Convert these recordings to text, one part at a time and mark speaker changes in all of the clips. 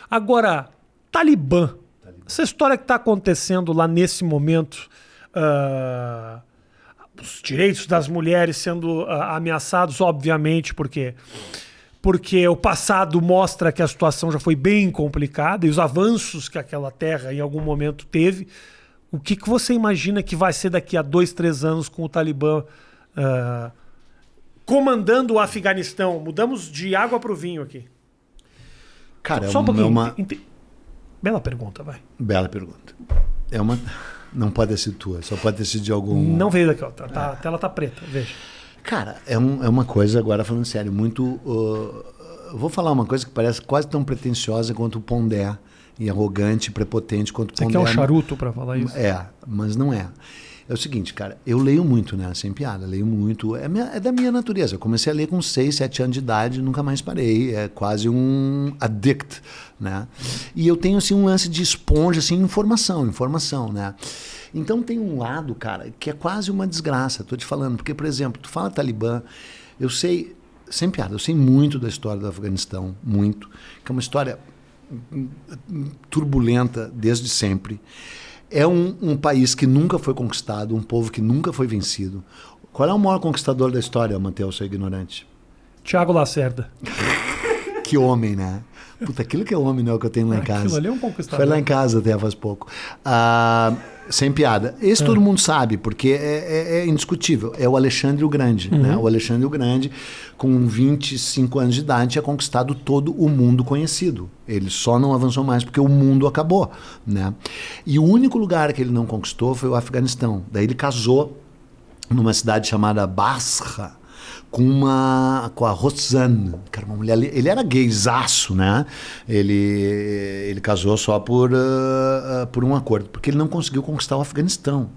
Speaker 1: Agora, Talibã. Essa história que está acontecendo lá nesse momento, os direitos das mulheres sendo ameaçados, obviamente, porque o passado mostra que a situação já foi bem complicada e os avanços que aquela terra em algum momento teve. O que você imagina que vai ser daqui a 2, 3 anos com o Talibã comandando o Afeganistão? Mudamos de água para o vinho aqui.
Speaker 2: Cara,
Speaker 1: só um pouquinho. Bela pergunta, vai.
Speaker 2: Bela pergunta. Não pode ser tua, só pode ter sido de algum...
Speaker 1: Não veio daqui, ó. A tela tá preta, veja.
Speaker 2: Cara, é uma coisa, agora falando sério, muito... vou falar uma coisa que parece quase tão pretensiosa quanto o Pondé, e arrogante, prepotente quanto o Pondé.
Speaker 1: Você quer um charuto para falar isso?
Speaker 2: Mas não é. É o seguinte, cara, eu leio muito, né? Sem piada, leio muito. É da minha natureza. Eu comecei a ler com 6, 7 anos de idade, nunca mais parei. É quase um addict, né? E eu tenho, assim, um lance de esponja, assim, informação, né? Então tem um lado, cara, que é quase uma desgraça, tô te falando. Porque, por exemplo, tu fala Talibã, eu sei, sem piada, eu sei muito da história do Afeganistão, muito. Que é uma história turbulenta desde sempre. É um país que nunca foi conquistado, um povo que nunca foi vencido. Qual é o maior conquistador da história, Matheus, seu ignorante?
Speaker 1: Tiago Lacerda.
Speaker 2: Que homem, né? Puta, aquilo que é homem, não é o que eu tenho lá em casa.
Speaker 1: Aquilo ali é um conquistador.
Speaker 2: Foi lá em casa até faz pouco. Sem piada. Esse todo mundo sabe, porque é indiscutível. É o Alexandre o Grande. Né? O Alexandre o Grande, com 25 anos de idade, tinha conquistado todo o mundo conhecido. Ele só não avançou mais porque o mundo acabou. Né? E o único lugar que ele não conquistou foi o Afeganistão. Daí ele casou numa cidade chamada Basra, com a Roxane, que era uma mulher. Ele era gaysaço, né? Ele casou só por um acordo, porque ele não conseguiu conquistar o Afeganistão,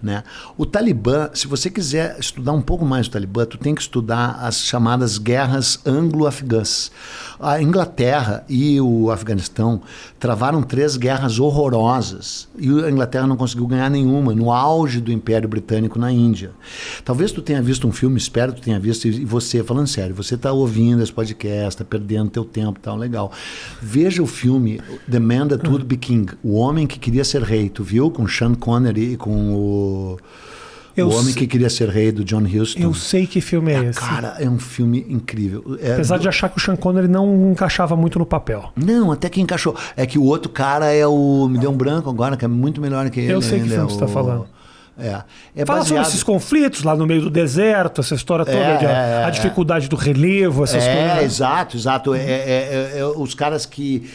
Speaker 2: né? O Talibã, se você quiser estudar um pouco mais o Talibã, tu tem que estudar as chamadas guerras anglo-afegãs. A Inglaterra e o Afeganistão travaram 3 guerras horrorosas e a Inglaterra não conseguiu ganhar nenhuma no auge do Império Britânico na Índia. Talvez tu tenha visto um filme, espero que tu tenha visto, e você, falando sério, você está ouvindo esse podcast, está perdendo teu tempo, tal, legal. Veja o filme The Man That Would Be King, O Homem que Queria Ser Rei, tu viu? Com Sean Connery e com o Homem que Queria Ser Rei, do John Huston.
Speaker 1: Eu sei que filme é esse.
Speaker 2: Cara, é um filme incrível.
Speaker 1: Apesar de achar que o Sean Connery não encaixava muito no papel.
Speaker 2: Não, até que encaixou. É que o outro cara é o... Me deu um branco agora, que é muito melhor que ele.
Speaker 1: Eu sei que filme você está falando.
Speaker 2: Fala
Speaker 1: sobre esses conflitos lá no meio do deserto, essa história toda, a dificuldade do relevo, essas coisas.
Speaker 2: Exato. Os caras que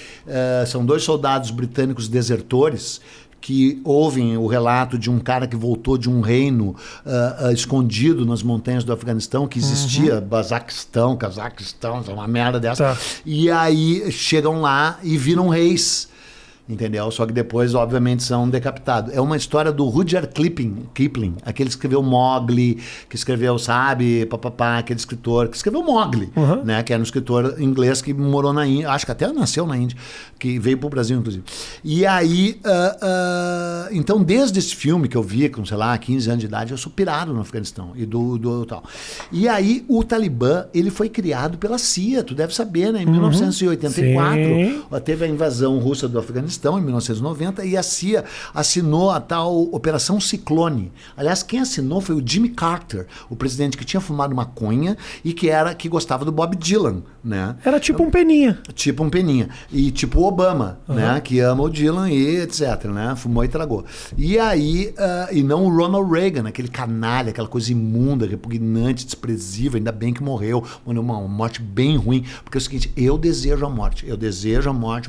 Speaker 2: são 2 soldados britânicos desertores que ouvem o relato de um cara que voltou de um reino escondido nas montanhas do Afeganistão, que existia, Cazaquistão, uma merda dessa. Tá. E aí chegam lá e viram reis. Entendeu? Só que depois, obviamente, são decapitados. É uma história do Rudyard Kipling, aquele que escreveu Mowgli, que escreveu, sabe, aquele escritor que escreveu Mowgli, né? Que era um escritor inglês que morou na Índia, acho que até nasceu na Índia, que veio pro Brasil, inclusive. E aí, então, desde esse filme que eu vi, com, sei lá, 15 anos de idade, eu sou pirado no Afeganistão e do tal. E aí, o Talibã, ele foi criado pela CIA, tu deve saber, né? Em 1984, teve a invasão russa do Afeganistão, em 1990, e a CIA assinou a tal Operação Ciclone. Aliás, quem assinou foi o Jimmy Carter, o presidente que tinha fumado maconha e que gostava do Bob Dylan, né?
Speaker 1: Era tipo um Peninha.
Speaker 2: Tipo um Peninha. E tipo o Obama, né? Que ama o Dylan e etc, né? Fumou e tragou. E aí, e não o Ronald Reagan, aquele canalha, aquela coisa imunda, repugnante, desprezível, ainda bem que morreu. Uma morte bem ruim, porque é o seguinte, eu desejo a morte,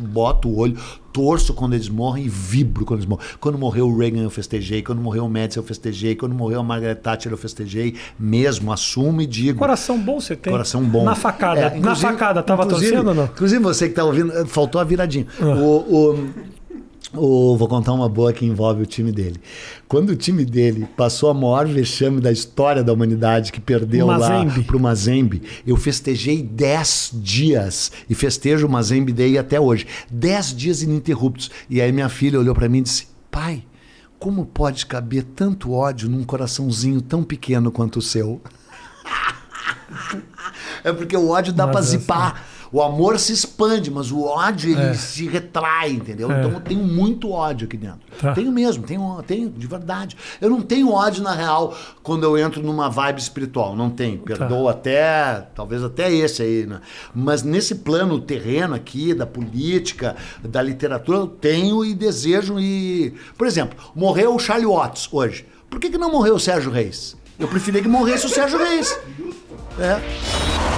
Speaker 2: boto o olho, torço quando eles morrem e vibro quando eles morrem. Quando morreu o Reagan eu festejei, quando morreu o Médici eu festejei, quando morreu a Margaret Thatcher eu festejei, mesmo, assumo e digo.
Speaker 1: Coração bom você tem.
Speaker 2: Coração bom.
Speaker 1: Na facada, tava torcendo ou não?
Speaker 2: Inclusive você que tá ouvindo, faltou a viradinha. Vou contar uma boa que envolve o time dele. Quando o time dele passou a maior vexame da história da humanidade, que perdeu lá pro Mazembe, eu festejei 10 dias e festejo o Mazembe Day até hoje. 10 dias ininterruptos. E aí minha filha olhou para mim e disse: pai, como pode caber tanto ódio num coraçãozinho tão pequeno quanto o seu? É porque o ódio dá para zipar. O amor se expande, mas o ódio ele se retrai, entendeu? Então eu tenho muito ódio aqui dentro.
Speaker 1: Tá.
Speaker 2: Tenho mesmo, tenho de verdade. Eu não tenho ódio na real quando eu entro numa vibe espiritual, não tenho. Perdoo até, talvez até esse aí, né? Mas nesse plano terreno aqui, da política, da literatura, eu tenho e desejo e... Por exemplo, morreu o Charlie Watts hoje. Por que não morreu o Sérgio Reis? Eu preferia que morresse o Sérgio Reis. É.